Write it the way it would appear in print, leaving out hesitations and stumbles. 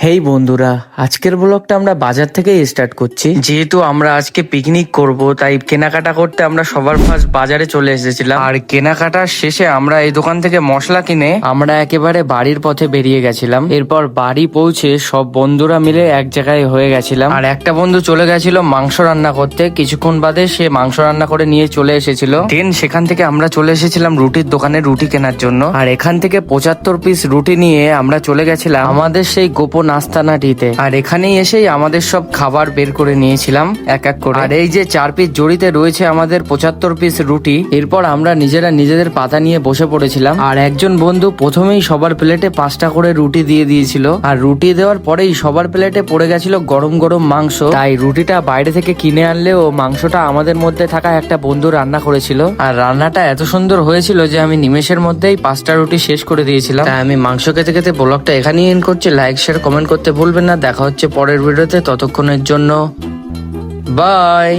হেই বন্ধুরা, আজকের ব্লগটা আমরা বাজার থেকেই স্টার্ট করছি। যেহেতু আমরা আজকে পিকনিক করব, তাই কেনাকাটা করতে আমরা সবার ফার্স্ট বাজারে চলে এসেছিলাম। আর কেনাকাটার শেষে আমরা এই দোকান থেকে মশলা কিনে আমরা একেবারে বাড়ির পথে বেরিয়ে গেছিলাম। এরপর বাড়ি পৌঁছে সব বন্ধুরা মিলে এক জায়গায় হয়ে গেছিলাম। আর একটা বন্ধু চলে গেছিল মাংস রান্না করতে, কিছুক্ষণ বাদে সে মাংস রান্না করে নিয়ে চলে এসেছিল। দেন সেখান থেকে আমরা চলে এসেছিলাম রুটির দোকানে রুটি কেনার জন্য। আর এখান থেকে 75 পিস রুটি নিয়ে আমরা চলে গেছিলাম আমাদের সেই গোপন নাস্তানাটিতে। আর এখানেই এসেই আমাদের সব খাবার বের করে নিয়েছিলাম এক এক করে। আর এই যে 4 পিস জড়িতে রয়েছে আমাদের 75 পিস রুটি। এরপর আমরা নিজেরা নিজেদের পাতা নিয়ে বসে পড়েছিলাম। আর একজন বন্ধু প্রথমেই সবার প্লেটে 5টা করে রুটি দিয়ে দিয়েছিল। আর রুটি দেওয়ার পরেই সবার প্লেটে পড়ে গেছিল গরম গরম মাংস। তাই রুটিটা বাইরে থেকে কিনে আনলেও মাংসটা আমাদের মধ্যে থাকা একটা বন্ধু রান্না করেছিল। আর রান্নাটা এত সুন্দর হয়েছিল যে আমি নিমেষের মধ্যেই 5টা রুটি শেষ করে দিয়েছিলাম। তাই আমি মাংস খেতে খেতে ব্লগটা এখানেই এন্ড করছি। লাইক শেয়ার কমেন্ট করতে ভুলবেন না। দেখা হচ্ছে পরের ভিডিওতে, ততক্ষণের জন্য বাই।